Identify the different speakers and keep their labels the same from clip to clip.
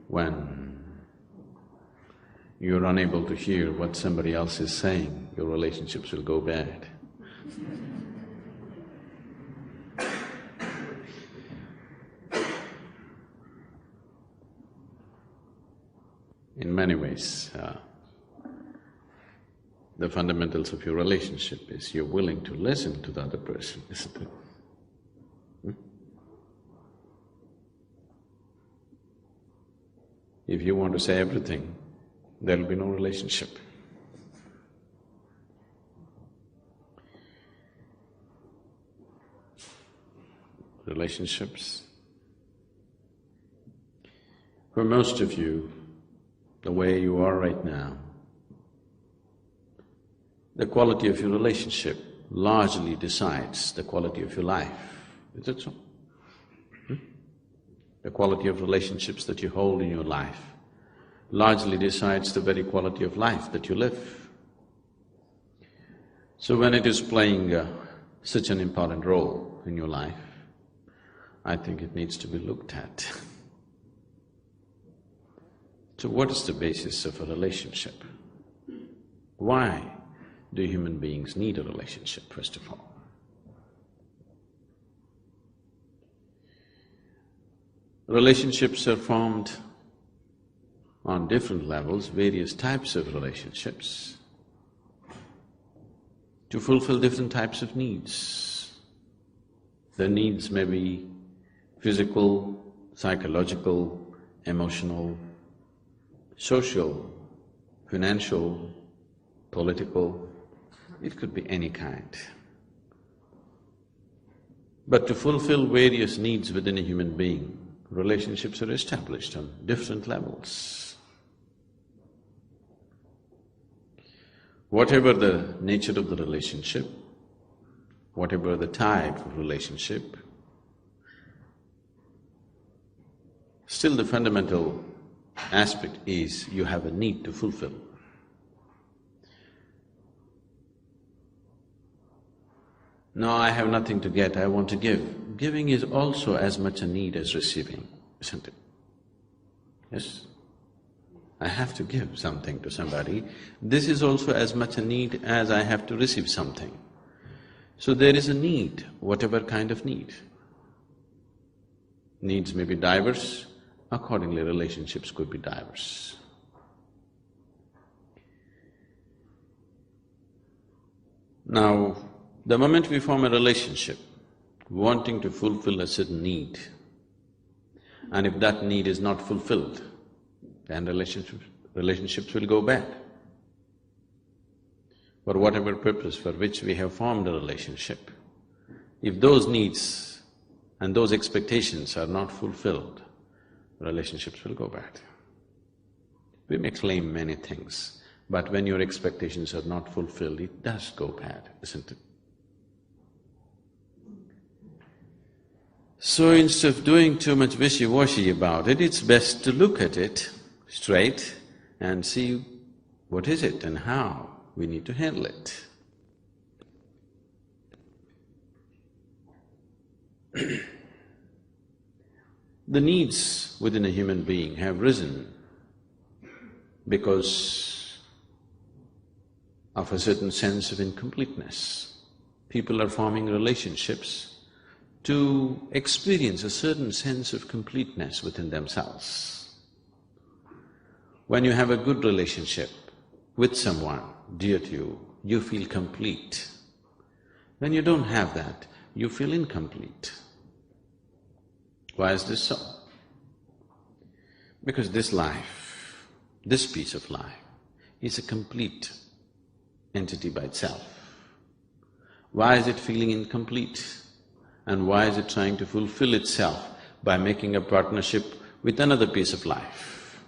Speaker 1: when you're unable to hear what somebody else is saying, your relationships will go bad. In many ways, the fundamentals of your relationship is you're willing to listen to the other person, isn't it? If you want to say everything, there'll be no relationship. Relationships. For most of you, the way you are right now, the quality of your relationship largely decides the quality of your life. Is it so? The quality of relationships that you hold in your life largely decides the very quality of life that you live. So when it is playing such an important role in your life, I think it needs to be looked at. So what is the basis of a relationship? Why do human beings need a relationship, first of all? Relationships are formed on different levels, various types of relationships, to fulfill different types of needs. The needs may be physical, psychological, emotional, social, financial, political, it could be any kind. But to fulfill various needs within a human being, relationships are established on different levels. Whatever the nature of the relationship, whatever the type of relationship, still the fundamental aspect is you have a need to fulfill. No, I have nothing to get, I want to give. Giving is also as much a need as receiving, isn't it? Yes? I have to give something to somebody. This is also as much a need as I have to receive something. So there is a need, whatever kind of need. Needs may be diverse, accordingly relationships could be diverse. Now, the moment we form a relationship, wanting to fulfill a certain need, and if that need is not fulfilled, then relationships will go bad. For whatever purpose for which we have formed a relationship, if those needs and those expectations are not fulfilled, relationships will go bad. We may claim many things, but when your expectations are not fulfilled, it does go bad, isn't it? So instead of doing too much wishy-washy about it, it's best to look at it straight and see what is it and how we need to handle it. The needs within a human being have risen because of a certain sense of incompleteness. People are forming relationships to experience a certain sense of completeness within themselves. When you have a good relationship with someone dear to you, you feel complete. When you don't have that, you feel incomplete. Why is this so? Because this life, this piece of life, is a complete entity by itself. Why is it feeling incomplete? And why is it trying to fulfill itself by making a partnership with another piece of life?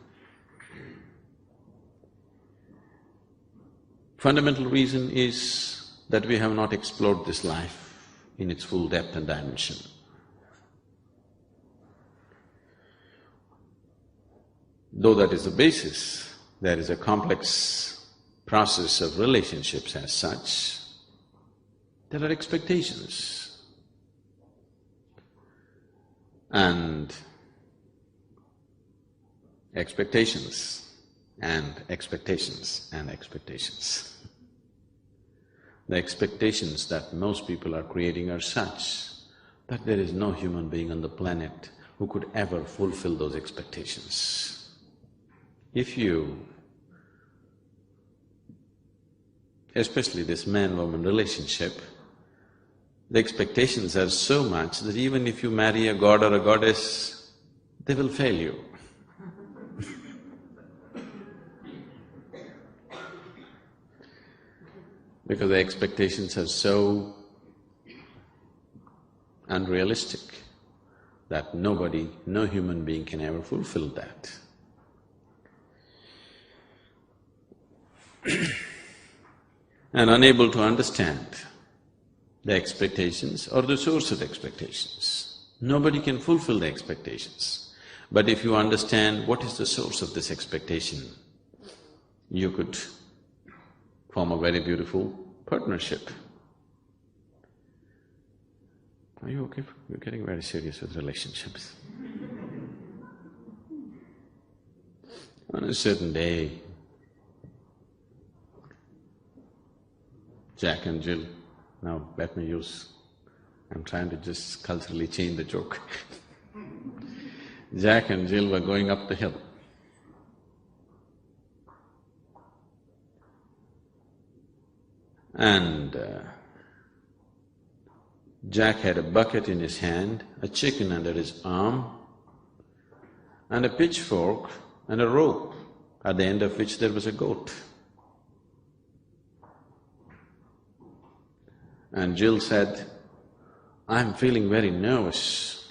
Speaker 1: Fundamental reason is that we have not explored this life in its full depth and dimension. Though that is the basis, there is a complex process of relationships as such. There are expectations. And expectations and expectations and expectations. The expectations that most people are creating are such that there is no human being on the planet who could ever fulfill those expectations. If you, especially this man-woman relationship, the expectations are so much that even if you marry a god or a goddess, they will fail you. Because the expectations are so unrealistic that nobody, no human being can ever fulfill that. And unable to understand the expectations or the source of expectations. Nobody can fulfill the expectations. But if you understand what is the source of this expectation, you could form a very beautiful partnership. Are you okay? You're getting very serious with relationships. On a certain day, Jack and Jill, now let me use… I'm trying to just culturally change the joke. Jack and Jill were going up the hill. And Jack had a bucket in his hand, a chicken under his arm, and a pitchfork and a rope, at the end of which there was a goat. And Jill said, "I'm feeling very nervous."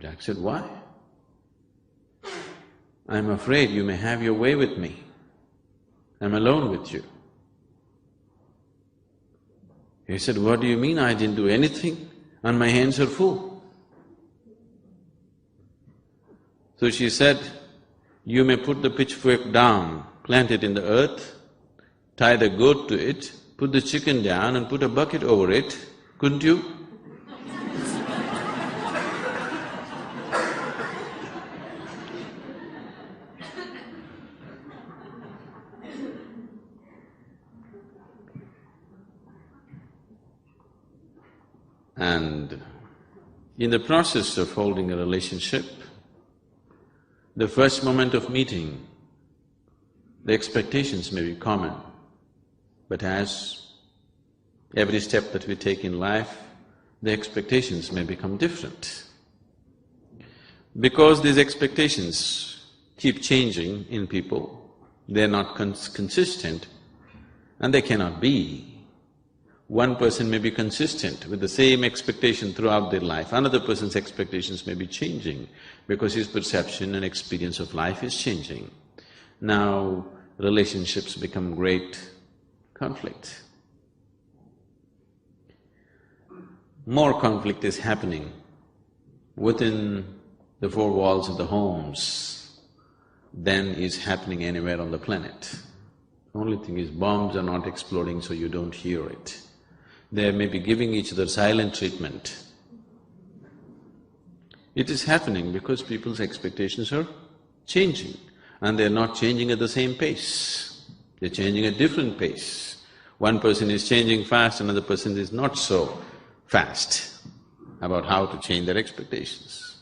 Speaker 1: Jack said, "Why?" "I'm afraid you may have your way with me. I'm alone with you." He said, "What do you mean? I didn't do anything and my hands are full." So she said, "You may put the pitchfork down, plant it in the earth, tie the goat to it, put the chicken down and put a bucket over it, couldn't you?" And in the process of holding a relationship, the first moment of meeting, the expectations may be common, but as every step that we take in life, the expectations may become different. Because these expectations keep changing in people, they're not consistent and they cannot be. One person may be consistent with the same expectation throughout their life, another person's expectations may be changing because his perception and experience of life is changing. Now, relationships become great conflict. More conflict is happening within the four walls of the homes than is happening anywhere on the planet. Only thing is, bombs are not exploding so you don't hear it. They may be giving each other silent treatment. It is happening because people's expectations are changing and they're not changing at the same pace. They're changing at different pace. One person is changing fast, another person is not so fast about how to change their expectations.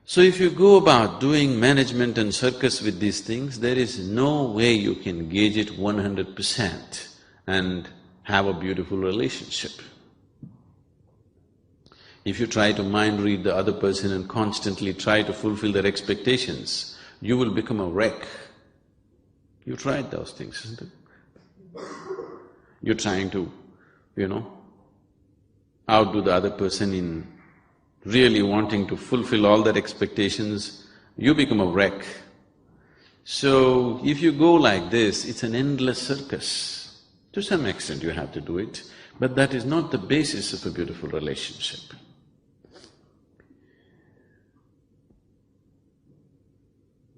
Speaker 1: So if you go about doing management and circus with these things, there is no way you can gauge it 100% and have a beautiful relationship. If you try to mind read the other person and constantly try to fulfill their expectations, you will become a wreck. You tried those things, isn't it? You're trying to, outdo the other person in really wanting to fulfill all their expectations, you become a wreck. So, if you go like this, it's an endless circus. To some extent you have to do it, but that is not the basis of a beautiful relationship.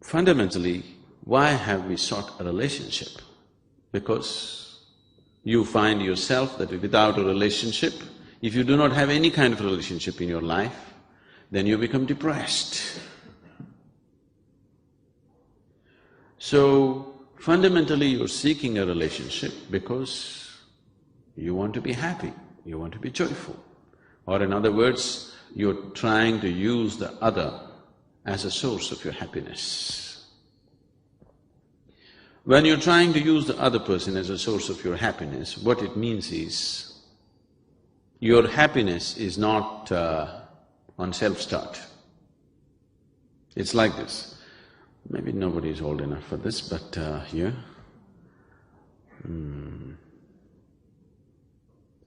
Speaker 1: Fundamentally, why have we sought a relationship? Because you find yourself that without a relationship, if you do not have any kind of relationship in your life, then you become depressed. So, fundamentally you're seeking a relationship because you want to be happy, you want to be joyful. Or in other words, you're trying to use the other as a source of your happiness. When you're trying to use the other person as a source of your happiness, what it means is, your happiness is not on self-start. It's like this. Maybe nobody is old enough for this, but here…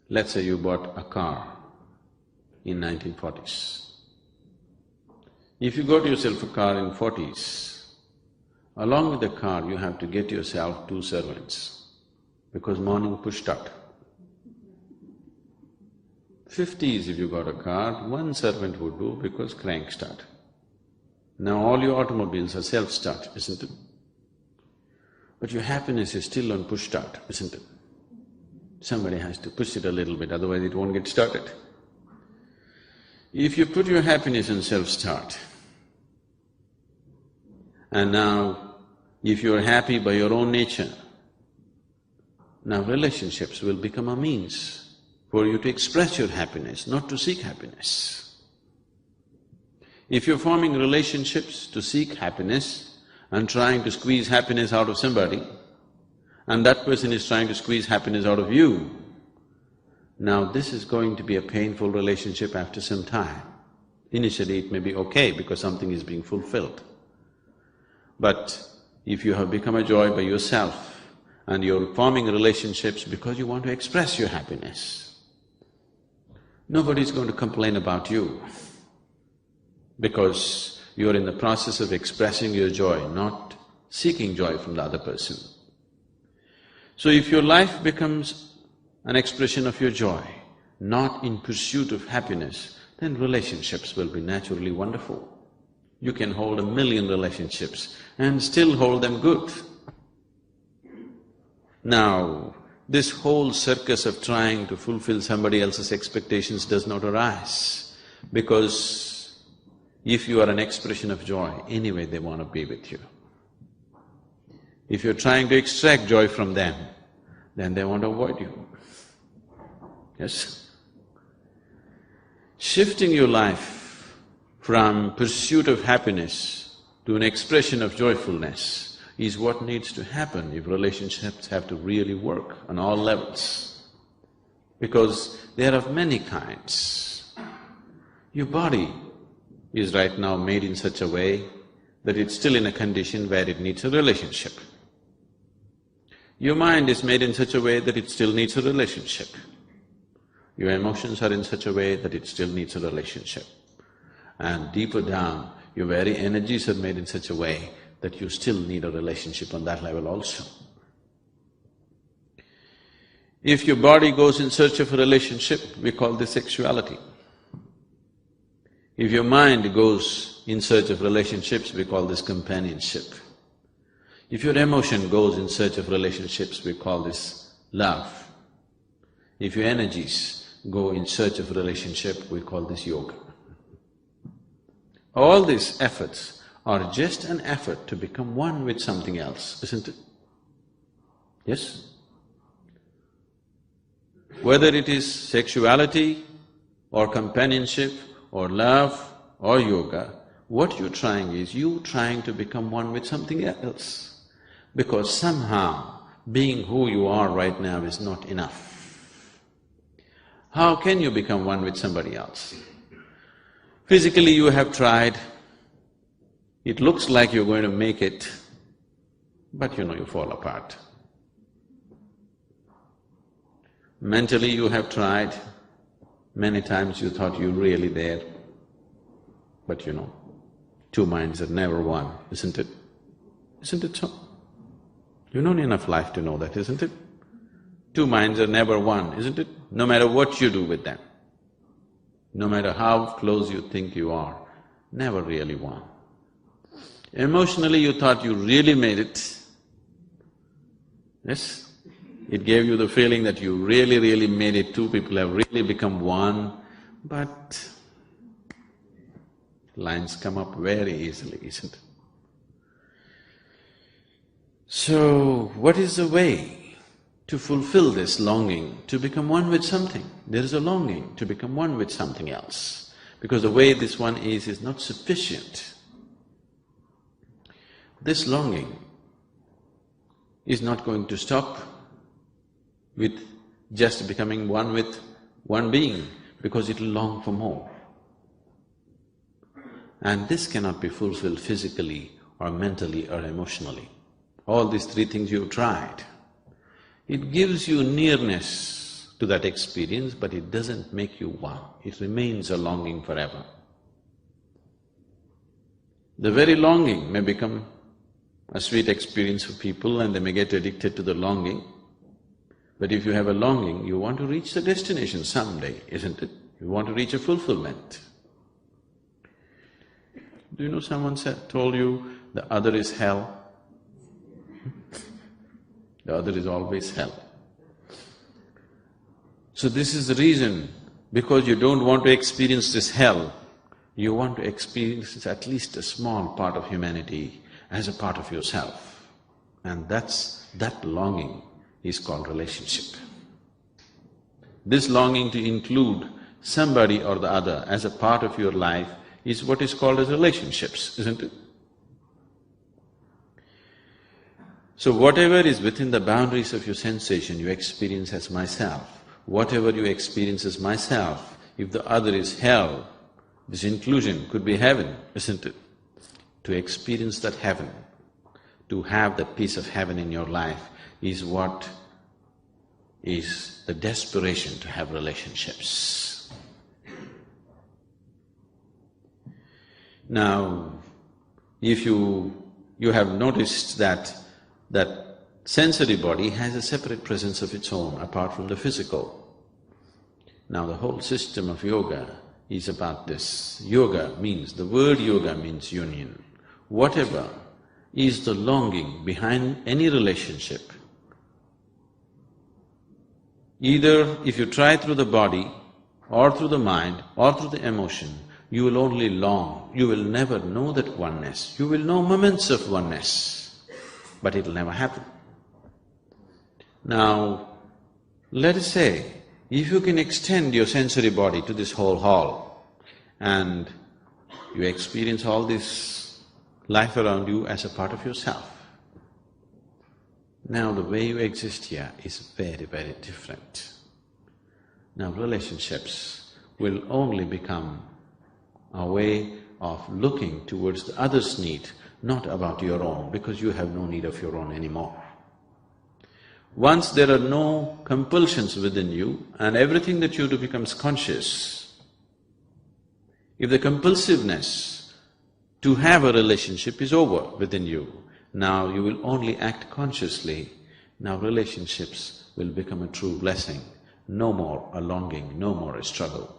Speaker 1: Let's say you bought a car in 1940s. If you got yourself a car in 40s, along with the car you have to get yourself 2 servants, because morning push start. 50s if you got a car, 1 servant would do because crank start. Now all your automobiles are self-start, isn't it? But your happiness is still on push start, isn't it? Somebody has to push it a little bit, otherwise it won't get started. If you put your happiness on self-start, and now if you're happy by your own nature, now relationships will become a means for you to express your happiness, not to seek happiness. If you're forming relationships to seek happiness and trying to squeeze happiness out of somebody, and that person is trying to squeeze happiness out of you, now this is going to be a painful relationship after some time. Initially it may be okay because something is being fulfilled. But if you have become a joy by yourself and you're forming relationships because you want to express your happiness, nobody's going to complain about you because you're in the process of expressing your joy, not seeking joy from the other person. So if your life becomes an expression of your joy, not in pursuit of happiness, then relationships will be naturally wonderful. You can hold 1,000,000 relationships and still hold them good. Now, this whole circus of trying to fulfill somebody else's expectations does not arise, because if you are an expression of joy, anyway they want to be with you. If you're trying to extract joy from them, then they want to avoid you. Yes? Shifting your life from pursuit of happiness to an expression of joyfulness is what needs to happen if relationships have to really work on all levels. Because they are of many kinds. Your body is right now made in such a way that it's still in a condition where it needs a relationship. Your mind is made in such a way that it still needs a relationship. Your emotions are in such a way that it still needs a relationship. And deeper down, your very energies are made in such a way that you still need a relationship on that level also. If your body goes in search of a relationship, we call this sexuality. If your mind goes in search of relationships, we call this companionship. If your emotion goes in search of relationships, we call this love. If your energies go in search of relationship, we call this yoga. All these efforts are just an effort to become one with something else, isn't it? Yes? Whether it is sexuality or companionship or love or yoga, what you're trying is, you're trying to become one with something else. Because somehow, being who you are right now is not enough. How can you become one with somebody else? Physically you have tried, it looks like you're going to make it, but you fall apart. Mentally you have tried, many times you thought you're really there, but 2 minds are never one, isn't it? Isn't it so? You've known enough life to know that, isn't it? 2 minds are never one, isn't it? No matter what you do with them, no matter how close you think you are, never really one. Emotionally you thought you really made it, yes? It gave you the feeling that you really made it, 2 people have really become one, but Lines come up very easily, isn't it? So, what is the way to fulfill this longing, to become one with something? There is a longing to become one with something else, because the way this one is not sufficient. This longing is not going to stop with just becoming one with one being, because it will long for more. And this cannot be fulfilled physically or mentally or emotionally. All these three things you've tried. It gives you nearness to that experience, but it doesn't make you one. It remains a longing forever. The very longing may become a sweet experience for people and they may get addicted to the longing. But if you have a longing, you want to reach the destination someday, isn't it? You want to reach a fulfillment. Do you know someone told you the other is hell? The other is always hell. So this is the reason, because you don't want to experience this hell, you want to experience at least a small part of humanity as a part of yourself. And that longing is called relationship. This longing to include somebody or the other as a part of your life is what is called as relationships, isn't it? So whatever is within the boundaries of your sensation, you experience as myself. Whatever you experience as myself, if the other is hell, this inclusion could be heaven, isn't it? To experience that heaven, to have that piece of heaven in your life is what is the desperation to have relationships. Now, if you have noticed that sensory body has a separate presence of its own apart from the physical. Now the whole system of yoga is about this. Yoga means… the word yoga means union. Whatever is the longing behind any relationship, either if you try through the body or through the mind or through the emotion, you will only long, you will never know that oneness. You will know moments of oneness, but it'll never happen. Now, let us say, if you can extend your sensory body to this whole hall and you experience all this life around you as a part of yourself, now the way you exist here is very, very different. Now relationships will only become a way of looking towards the other's need, not about your own, because you have no need of your own anymore. Once there are no compulsions within you and everything that you do becomes conscious, if the compulsiveness to have a relationship is over within you, now you will only act consciously. Now relationships will become a true blessing, no more a longing, no more a struggle.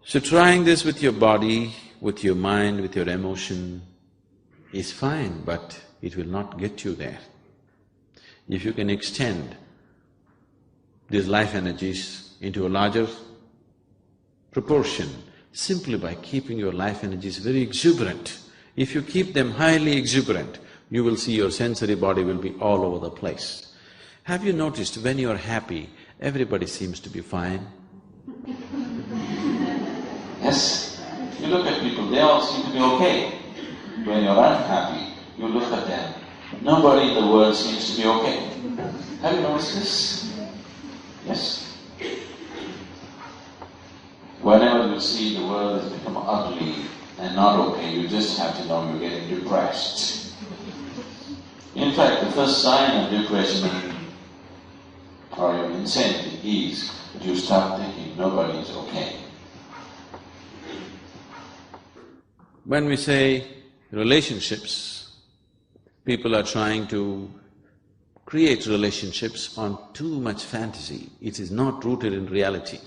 Speaker 1: So trying this with your body, with your mind, with your emotion is fine, but it will not get you there. If you can extend these life energies into a larger proportion, simply by keeping your life energies very exuberant, if you keep them highly exuberant, you will see your sensory body will be all over the place. Have you noticed when you're happy, everybody seems to be fine? Yes, you look at people, they all seem to be okay. When you're unhappy, you look at them, nobody in the world seems to be okay. Have you noticed this? Yes. Whenever you see the world has become ugly and not okay, you just have to know you're getting depressed. In fact, the first sign of depression or your insanity is that you start thinking nobody is okay. When we say relationships, people are trying to create relationships on too much fantasy. It is not rooted in reality.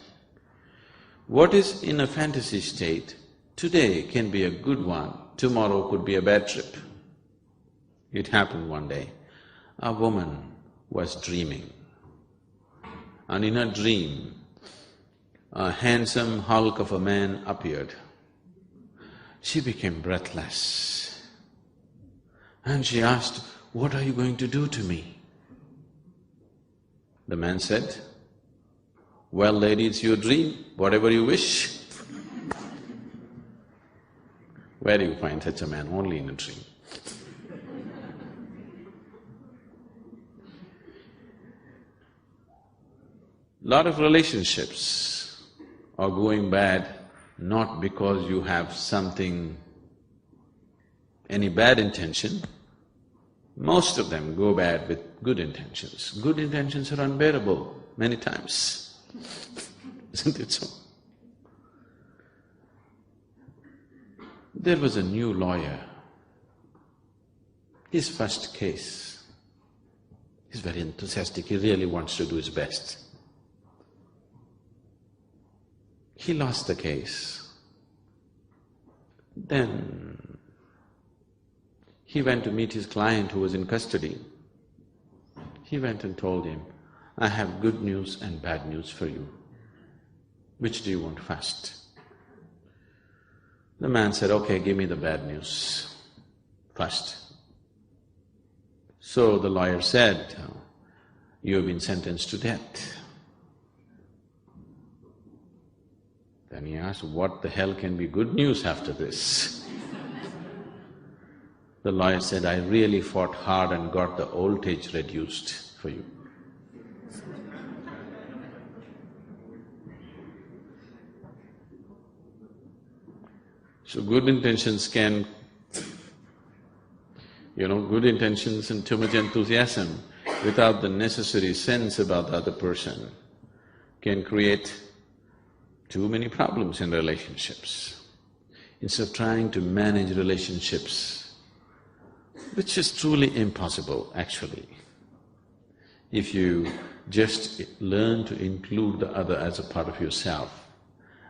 Speaker 1: What is in a fantasy state today can be a good one, tomorrow could be a bad trip. It happened one day. A woman was dreaming, and in her dream, a handsome hulk of a man appeared. She became breathless and she asked, "What are you going to do to me?" The man said, "Well, lady, it's your dream, whatever you wish." Where do you find such a man? Only in a dream. Lot of relationships are going bad not because you have any bad intention. Most of them go bad with good intentions. Good intentions are unbearable many times, isn't it so? There was a new lawyer. His first case, he's very enthusiastic, he really wants to do his best. He lost the case. Then he went to meet his client who was in custody. He went and told him, "I have good news and bad news for you. Which do you want first?" The man said, "Okay, give me the bad news first." So the lawyer said, "You have been sentenced to death." Then he asked, "What the hell can be good news after this?" The lawyer said, "I really fought hard and got the voltage reduced for you." So good intentions can, good intentions and too much enthusiasm without the necessary sense about the other person can create too many problems in relationships. Instead of trying to manage relationships, which is truly impossible actually, if you just learn to include the other as a part of yourself,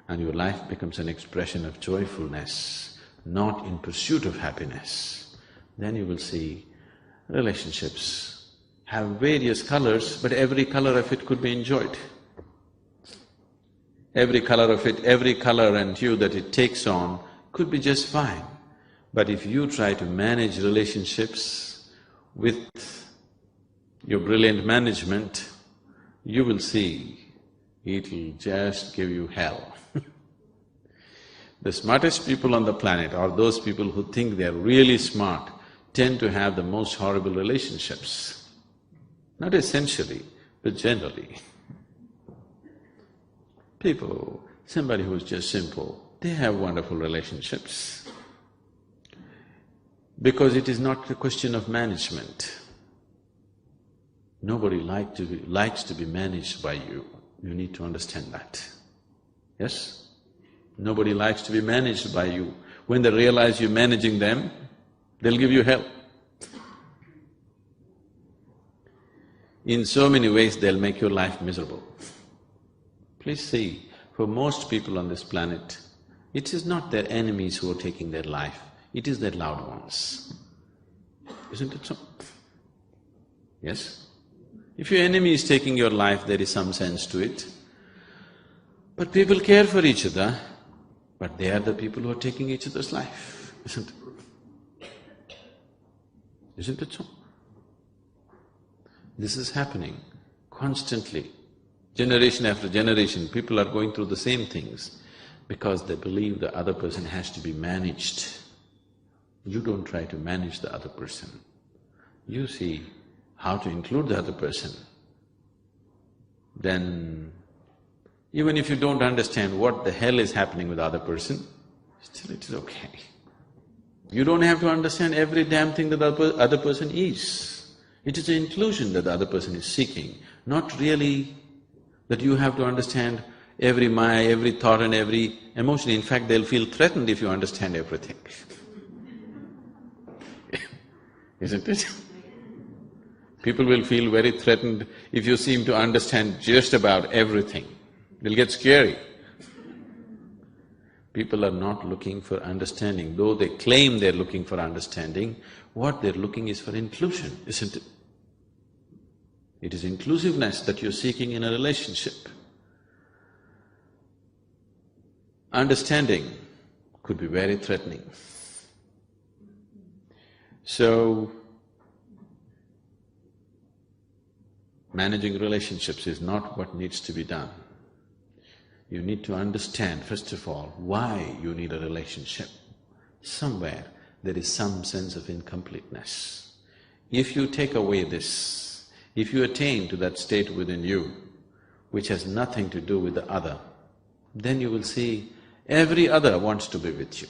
Speaker 1: and your life becomes an expression of joyfulness, not in pursuit of happiness, then you will see relationships have various colors, but every color of it could be enjoyed. Every color of it, every color and hue that it takes on could be just fine. But if you try to manage relationships with your brilliant management, you will see it'll just give you hell. The smartest people on the planet, or those people who think they're really smart, tend to have the most horrible relationships. Not essentially, but generally. Somebody who's just simple, they have wonderful relationships. Because it is not a question of management. Nobody likes to be managed by you. You need to understand that. Yes? Nobody likes to be managed by you. When they realize you're managing them, they'll give you hell. In so many ways, they'll make your life miserable. Please see, for most people on this planet, it is not their enemies who are taking their life, it is their loved ones. Isn't it so? Yes? If your enemy is taking your life, there is some sense to it. But people care for each other, but they are the people who are taking each other's life, isn't it? Isn't it so? This is happening constantly. Generation after generation, people are going through the same things because they believe the other person has to be managed. You don't try to manage the other person. You see how to include the other person. Then, even if you don't understand what the hell is happening with the other person, still it is okay. You don't have to understand every damn thing that the other person is. It is an inclusion that the other person is seeking, not really that you have to understand every maya, every thought and every emotion. In fact, they'll feel threatened if you understand everything. Isn't it? People will feel very threatened if you seem to understand just about everything. They'll get scary. People are not looking for understanding, though they claim they're looking for understanding, what they're looking is for inclusion, isn't it? It is inclusiveness that you're seeking in a relationship. understanding could be very threatening. So, managing relationships is not what needs to be done. You need to understand, first of all, why you need a relationship. Somewhere there is some sense of incompleteness. If you take away this, if you attain to that state within you, which has nothing to do with the other, then you will see every other wants to be with you.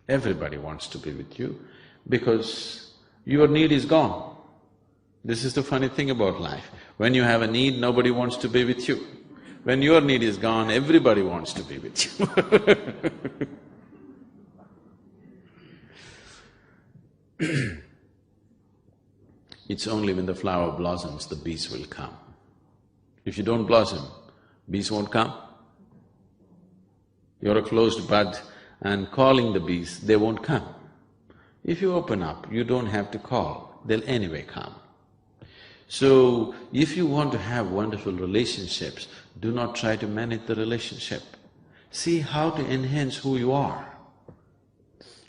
Speaker 1: Everybody wants to be with you because your need is gone. This is the funny thing about life. When you have a need, nobody wants to be with you. When your need is gone, everybody wants to be with you. It's only when the flower blossoms, the bees will come. If you don't blossom, bees won't come. You're a closed bud and calling the bees, they won't come. If you open up, you don't have to call, they'll anyway come. So, if you want to have wonderful relationships, do not try to manage the relationship. See how to enhance who you are.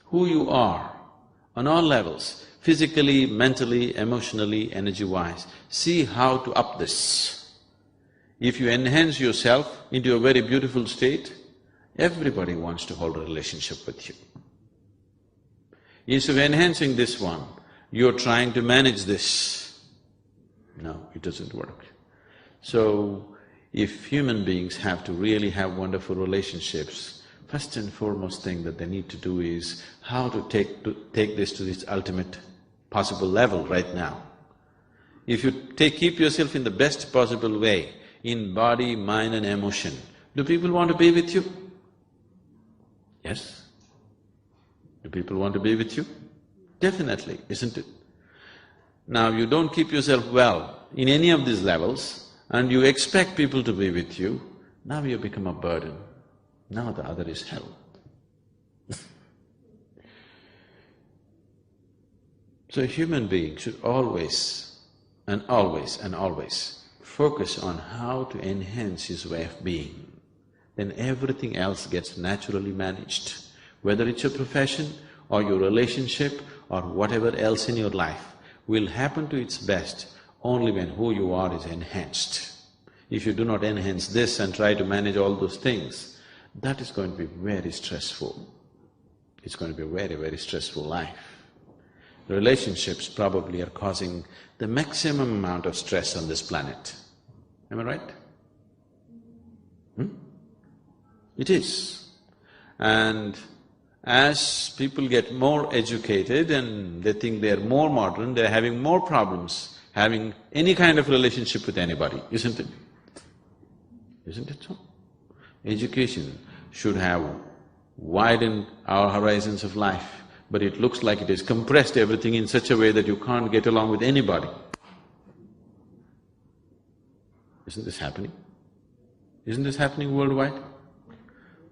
Speaker 1: Who you are on all levels, physically, mentally, emotionally, energy-wise, see how to up this. If you enhance yourself into a very beautiful state, everybody wants to hold a relationship with you. Instead of enhancing this one, you're trying to manage this. No, it doesn't work. So, if human beings have to really have wonderful relationships, first and foremost thing that they need to do is how to take this to its ultimate possible level right now. If you keep yourself in the best possible way, in body, mind and emotion, do people want to be with you? Yes? Do people want to be with you? Definitely, isn't it? Now, you don't keep yourself well in any of these levels and you expect people to be with you, now you become a burden. Now the other is hell. So a human being should always and always and always focus on how to enhance his way of being. Then everything else gets naturally managed. Whether it's your profession or your relationship or whatever else in your life will happen to its best only when who you are is enhanced. If you do not enhance this and try to manage all those things, that is going to be very stressful. It's going to be a very, very stressful life. Relationships probably are causing the maximum amount of stress on this planet. Am I right? It is. And as people get more educated and they think they're more modern, they're having more problems having any kind of relationship with anybody, isn't it? Isn't it so? Education should have widened our horizons of life, but it looks like it has compressed everything in such a way that you can't get along with anybody. Isn't this happening? Isn't this happening worldwide?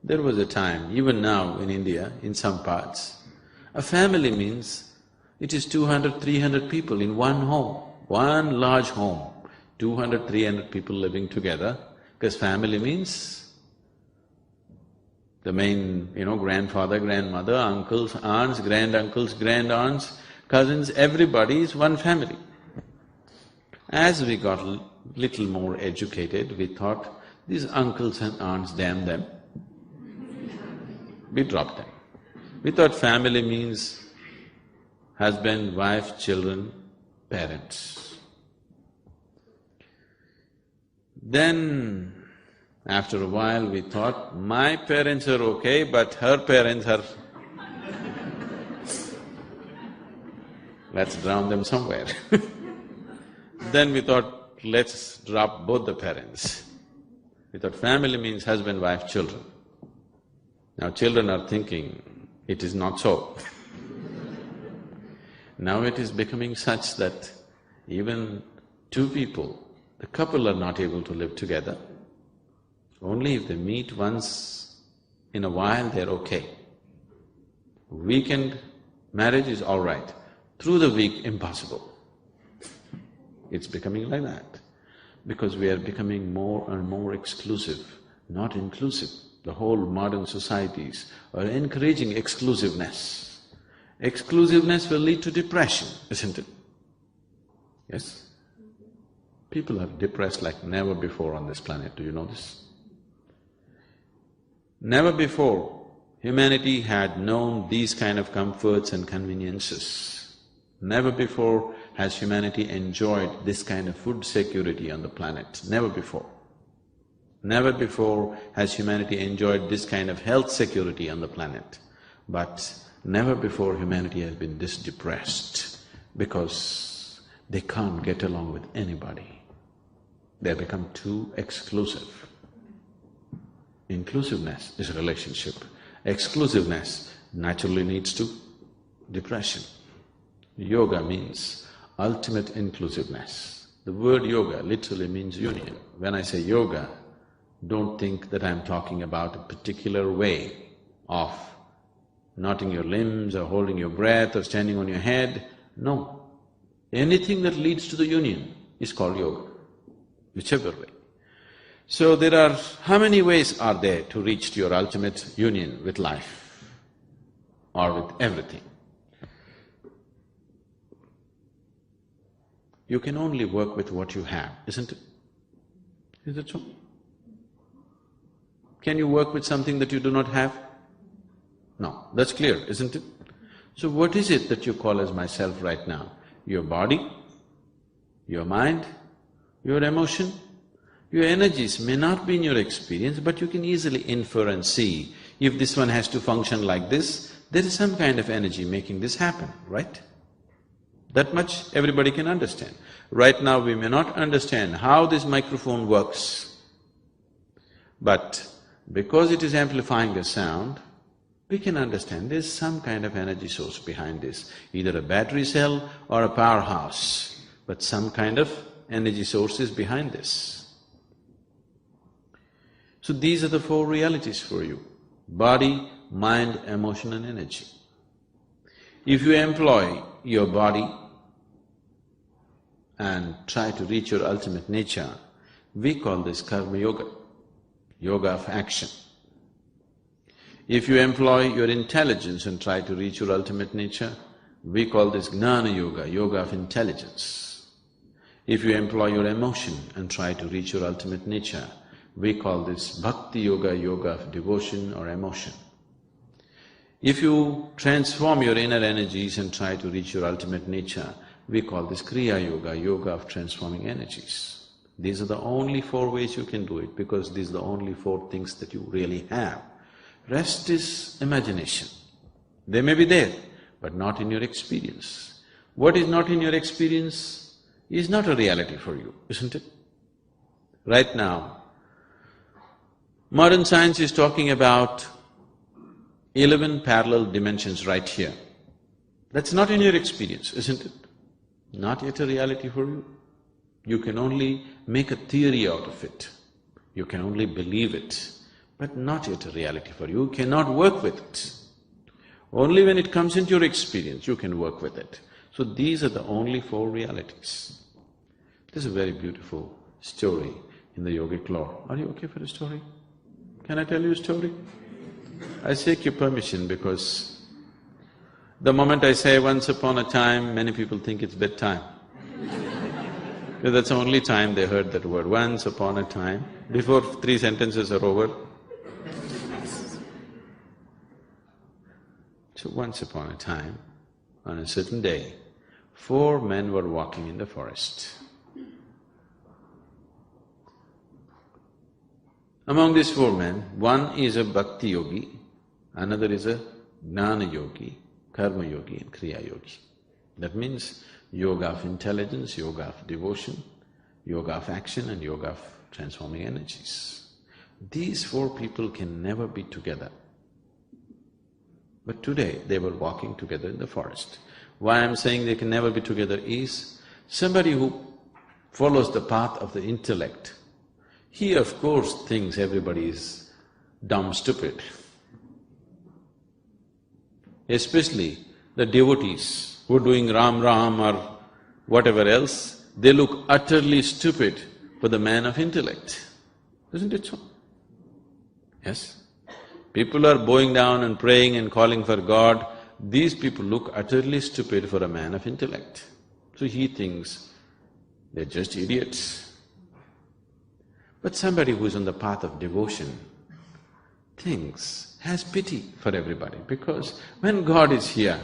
Speaker 1: There was a time, even now in India, in some parts, a family means it is 200, 300 people in one home, one large home, 200, 300 people living together, because family means the main, grandfather, grandmother, uncles, aunts, granduncles, grandaunts, cousins, everybody is one family. As we got little more educated, we thought, these uncles and aunts, damn them. We dropped them. We thought family means husband, wife, children, parents. Then, after a while we thought, my parents are okay, but her parents are… let's drown them somewhere. Then we thought, let's drop both the parents. We thought family means husband, wife, children. Now children are thinking, it is not so. Now it is becoming such that even two people, the couple are not able to live together. Only if they meet once in a while, they're okay. Weekend marriage is all right, through the week, impossible. It's becoming like that because we are becoming more and more exclusive, not inclusive. The whole modern societies are encouraging exclusiveness. Exclusiveness will lead to depression, isn't it? Yes? People are depressed like never before on this planet, do you know this? Never before humanity had known these kind of comforts and conveniences. Never before has humanity enjoyed this kind of food security on the planet, never before. Never before has humanity enjoyed this kind of health security on the planet. But never before humanity has been this depressed because they can't get along with anybody. They become too exclusive. Inclusiveness is a relationship. Exclusiveness naturally leads to depression. Yoga means ultimate inclusiveness. The word yoga literally means union. When I say yoga, don't think that I'm talking about a particular way of knotting your limbs or holding your breath or standing on your head. No. Anything that leads to the union is called yoga, whichever way. So there are… how many ways are there to reach to your ultimate union with life or with everything? You can only work with what you have, isn't it? Is it so? Can you work with something that you do not have? No, that's clear, isn't it? So what is it that you call as myself right now? Your body, your mind, your emotion, your energies may not be in your experience, but you can easily infer and see if this one has to function like this, there is some kind of energy making this happen, right? That much everybody can understand. Right now we may not understand how this microphone works, but because it is amplifying the sound, we can understand there's some kind of energy source behind this, either a battery cell or a powerhouse, but some kind of energy source is behind this. So these are the four realities for you: body, mind, emotion and energy. If you employ your body and try to reach your ultimate nature, we call this karma yoga, yoga of action. If you employ your intelligence and try to reach your ultimate nature, we call this gnana yoga, yoga of intelligence. If you employ your emotion and try to reach your ultimate nature, we call this bhakti yoga, yoga of devotion or emotion. If you transform your inner energies and try to reach your ultimate nature, we call this kriya yoga, yoga of transforming energies. These are the only four ways you can do it, because these are the only four things that you really have. Rest is imagination. They may be there, but not in your experience. What is not in your experience is not a reality for you, isn't it? Right now, modern science is talking about 11 parallel dimensions right here. That's not in your experience, isn't it? Not yet a reality for you. You can only make a theory out of it. You can only believe it, but not yet a reality for you. You cannot work with it. Only when it comes into your experience, you can work with it. So these are the only four realities. This is a very beautiful story in the yogic lore. Are you okay for a story? Can I tell you a story? I seek your permission because the moment I say once upon a time, many people think it's bedtime. Because that's the only time they heard that word, once upon a time, before 3 sentences are over. So once upon a time, on a certain day, 4 men were walking in the forest. Among these 4 men, one is a bhakti yogi, another is a gnana yogi, karma yogi and kriya yogi. That means yoga of intelligence, yoga of devotion, yoga of action and yoga of transforming energies. These 4 people can never be together. But today they were walking together in the forest. Why I'm saying they can never be together is, somebody who follows the path of the intellect, he of course thinks everybody is dumb, stupid. Especially the devotees who are doing Ram Ram or whatever else, they look utterly stupid for the man of intellect. Isn't it so? Yes? People are bowing down and praying and calling for God. These people look utterly stupid for a man of intellect. So he thinks they're just idiots. But somebody who's on the path of devotion has pity for everybody, because when God is here,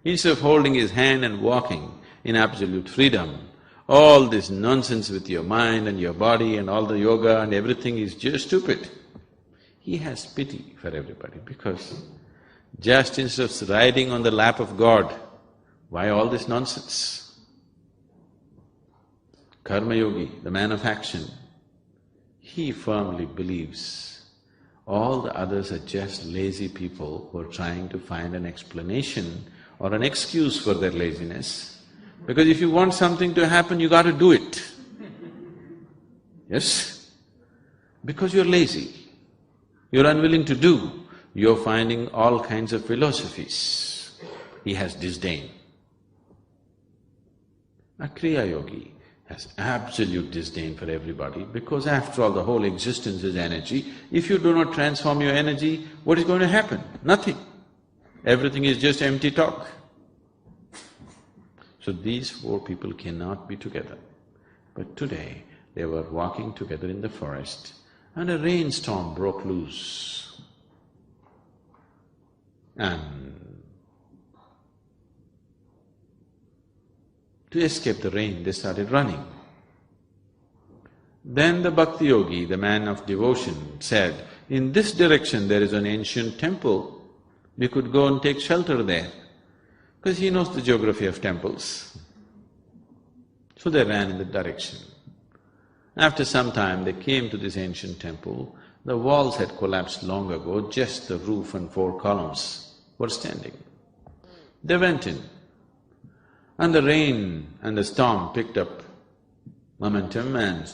Speaker 1: instead of holding his hand and walking in absolute freedom, all this nonsense with your mind and your body and all the yoga and everything is just stupid. He has pity for everybody, because just instead of riding on the lap of God, why all this nonsense? Karma yogi, the man of action, he firmly believes all the others are just lazy people who are trying to find an explanation or an excuse for their laziness. Because if you want something to happen, you got to do it. Yes? Because you're lazy, you're unwilling to do, you're finding all kinds of philosophies. He has disdain. A Kriya yogi has absolute disdain for everybody, because after all, the whole existence is energy. If you do not transform your energy, what is going to happen? Nothing. Everything is just empty talk. So these four people cannot be together. But today, they were walking together in the forest and a rainstorm broke loose. And to escape the rain, they started running. Then the bhakti yogi, the man of devotion, said, in this direction there is an ancient temple, we could go and take shelter there, because he knows the geography of temples. So they ran in that direction. After some time, they came to this ancient temple. The walls had collapsed long ago, just the roof and four columns were standing. They went in, and the rain and the storm picked up momentum and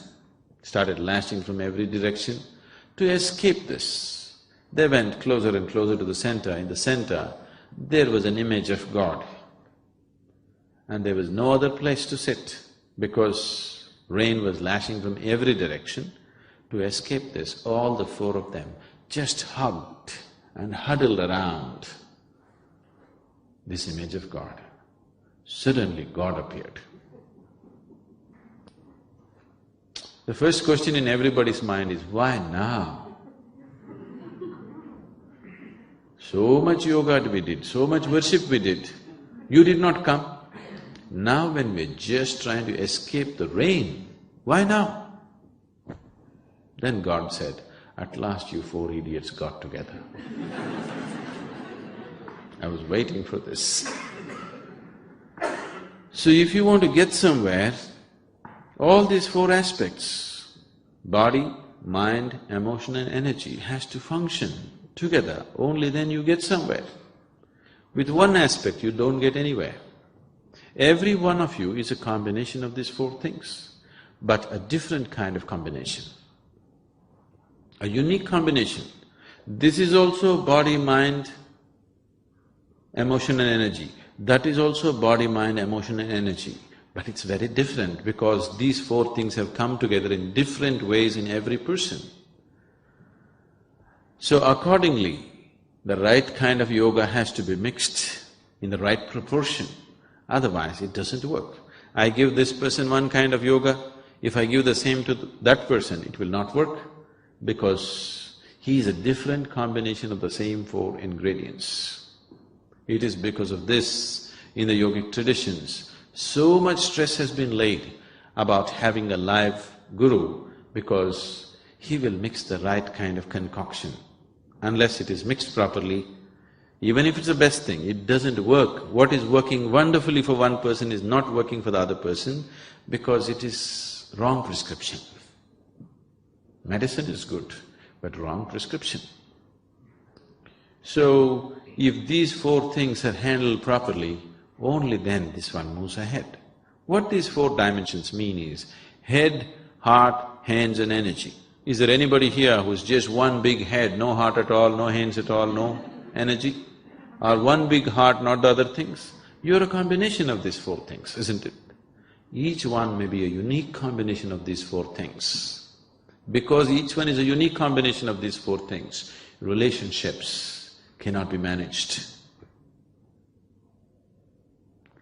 Speaker 1: started lashing from every direction. To escape this, they went closer and closer to the center. In the center, there was an image of God, and there was no other place to sit because rain was lashing from every direction. To escape this, all the four of them just hugged and huddled around this image of God. Suddenly God appeared. The first question in everybody's mind is, why now? So much yoga we did, so much worship we did, you did not come. Now when we're just trying to escape the rain, why now? Then God said, at last you four idiots got together. I was waiting for this. So if you want to get somewhere, all these four aspects, body, mind, emotion and energy has to function together, only then you get somewhere. With one aspect you don't get anywhere. Every one of you is a combination of these four things, but a different kind of combination, a unique combination. This is also body, mind, emotion and energy. That is also body, mind, emotion and energy. But it's very different because these four things have come together in different ways in every person. So accordingly, the right kind of yoga has to be mixed in the right proportion, otherwise it doesn't work. I give this person one kind of yoga, if I give the same to that person, it will not work because he is a different combination of the same four ingredients. It is because of this, in the yogic traditions, so much stress has been laid about having a live guru because he will mix the right kind of concoction. Unless it is mixed properly, even if it's the best thing, it doesn't work. What is working wonderfully for one person is not working for the other person because it is wrong prescription. Medicine is good, but wrong prescription. So, if these four things are handled properly, only then this one moves ahead. What these four dimensions mean is head, heart, hands and energy. Is there anybody here who's just one big head, no heart at all, no hands at all, no energy? Or one big heart, not the other things? You're a combination of these four things, isn't it? Each one may be a unique combination of these four things. Because each one is a unique combination of these four things, relationships cannot be managed.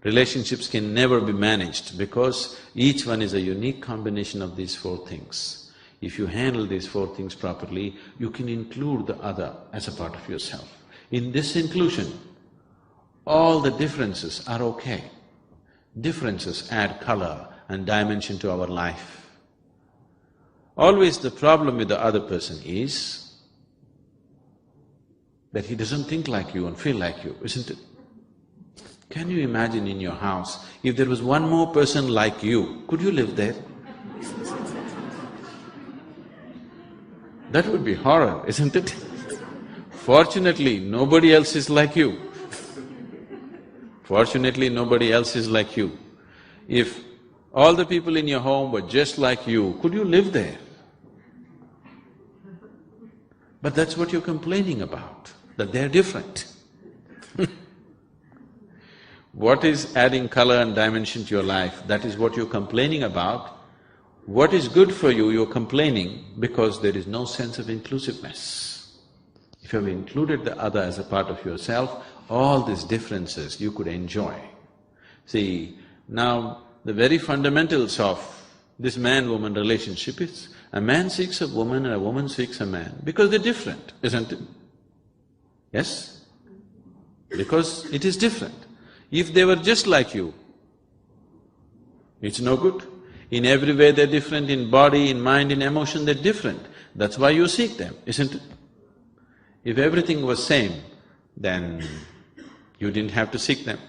Speaker 1: Relationships can never be managed because each one is a unique combination of these four things. If you handle these four things properly, you can include the other as a part of yourself. In this inclusion, all the differences are okay. Differences add color and dimension to our life. Always the problem with the other person is that he doesn't think like you and feel like you, isn't it? Can you imagine in your house, if there was one more person like you, could you live there? That would be horror, isn't it? Fortunately, nobody else is like you. Fortunately, nobody else is like you. If all the people in your home were just like you, could you live there? But that's what you're complaining about, that they're different. What is adding color and dimension to your life, that is what you're complaining about. What is good for you, you're complaining because there is no sense of inclusiveness. If you have included the other as a part of yourself, all these differences you could enjoy. See, now the very fundamentals of this man-woman relationship is a man seeks a woman and a woman seeks a man because they're different, isn't it? Yes? Because it is different. If they were just like you, it's no good. In every way they're different, in body, in mind, in emotion, they're different. That's why you seek them, isn't it? If everything was same, then you didn't have to seek them.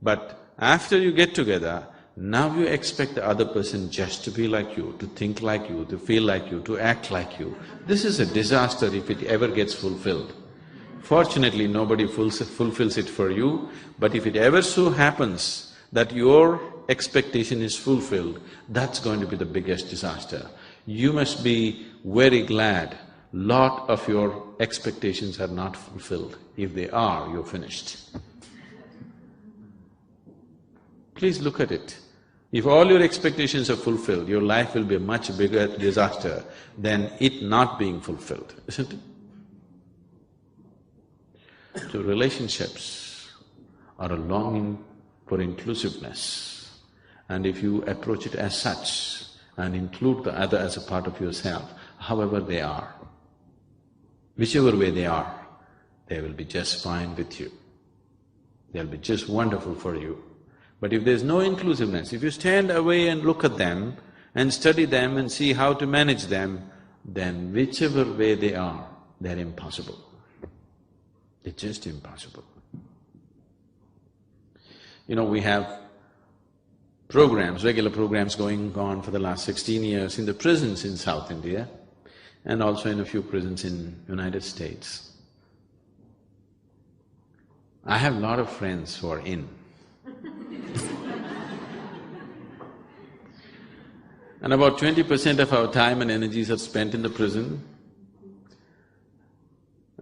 Speaker 1: But after you get together, now you expect the other person just to be like you, to think like you, to feel like you, to act like you. This is a disaster if it ever gets fulfilled. Fortunately, nobody fulfills it for you, but if it ever so happens that your expectation is fulfilled, that's going to be the biggest disaster. You must be very glad lot of your expectations are not fulfilled. If they are, you're finished. Please look at it. If all your expectations are fulfilled, your life will be a much bigger disaster than it not being fulfilled, isn't it? So relationships are a longing for inclusiveness, and if you approach it as such and include the other as a part of yourself, however they are, whichever way they are, they will be just fine with you. They'll be just wonderful for you. But if there's no inclusiveness, if you stand away and look at them and study them and see how to manage them, then whichever way they are, they're impossible. It's just impossible. You know, we have programs, regular programs going on for the last 16 years in the prisons in South India and also in a few prisons in United States. I have a lot of friends who are in. And about 20% of our time and energies are spent in the prison.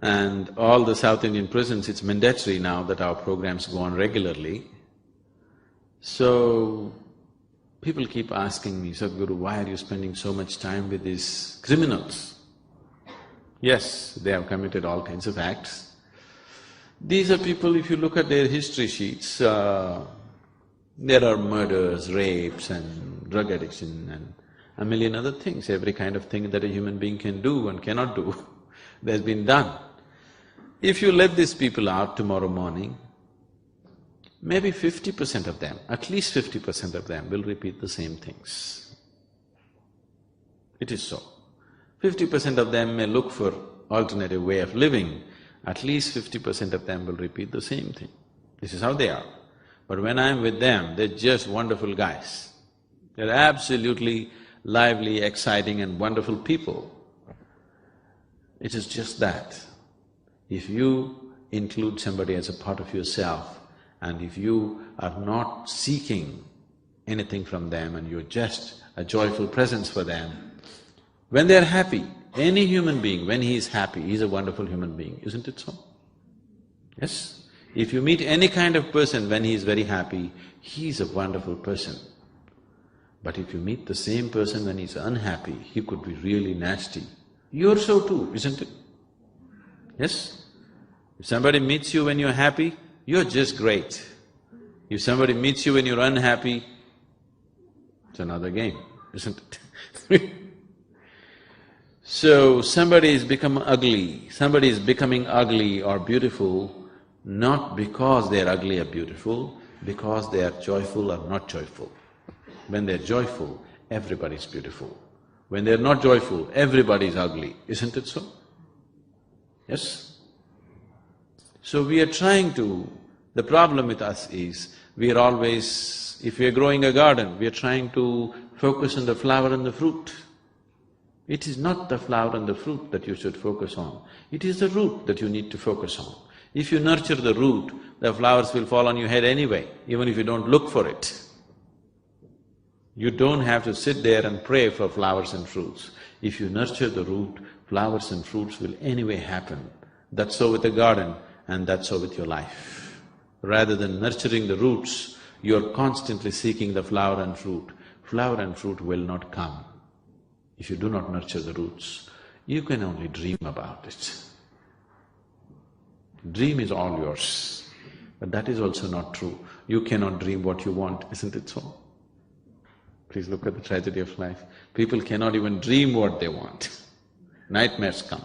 Speaker 1: And all the South Indian prisons, it's mandatory now that our programs go on regularly. So, people keep asking me, Sadhguru, why are you spending so much time with these criminals? Yes, they have committed all kinds of acts. These are people, if you look at their history sheets, there are murders, rapes and drug addiction and a million other things, every kind of thing that a human being can do and cannot do, that's been done. If you let these people out tomorrow morning, maybe 50% of them, at least 50% of them will repeat the same things. It is so. 50% of them may look for alternative way of living, at least 50% of them will repeat the same thing. This is how they are. But when I'm with them, they're just wonderful guys. They're absolutely lively, exciting and wonderful people. It is just that. If you include somebody as a part of yourself and if you are not seeking anything from them and you're just a joyful presence for them, when they're happy, any human being, when he is happy, he's a wonderful human being, isn't it so? Yes? If you meet any kind of person when he is very happy, he's a wonderful person. But if you meet the same person when he's unhappy, he could be really nasty. You're so too, isn't it? Yes? If somebody meets you when you're happy, you're just great. If somebody meets you when you're unhappy, it's another game, isn't it? So, somebody is becoming ugly or beautiful, not because they're ugly or beautiful, because they are joyful or not joyful. When they're joyful, everybody's beautiful. When they're not joyful, everybody's ugly, isn't it so? Yes? So we are trying to… the problem with us is, we are always… if we are growing a garden, we are trying to focus on the flower and the fruit. It is not the flower and the fruit that you should focus on, it is the root that you need to focus on. If you nurture the root, the flowers will fall on your head anyway, even if you don't look for it. You don't have to sit there and pray for flowers and fruits. If you nurture the root, flowers and fruits will anyway happen. That's so with the garden and that's so with your life. Rather than nurturing the roots, you're constantly seeking the flower and fruit. Flower and fruit will not come if you do not nurture the roots. You can only dream about it. Dream is all yours, but that is also not true. You cannot dream what you want, isn't it so? Please look at the tragedy of life. People cannot even dream what they want. Nightmares come.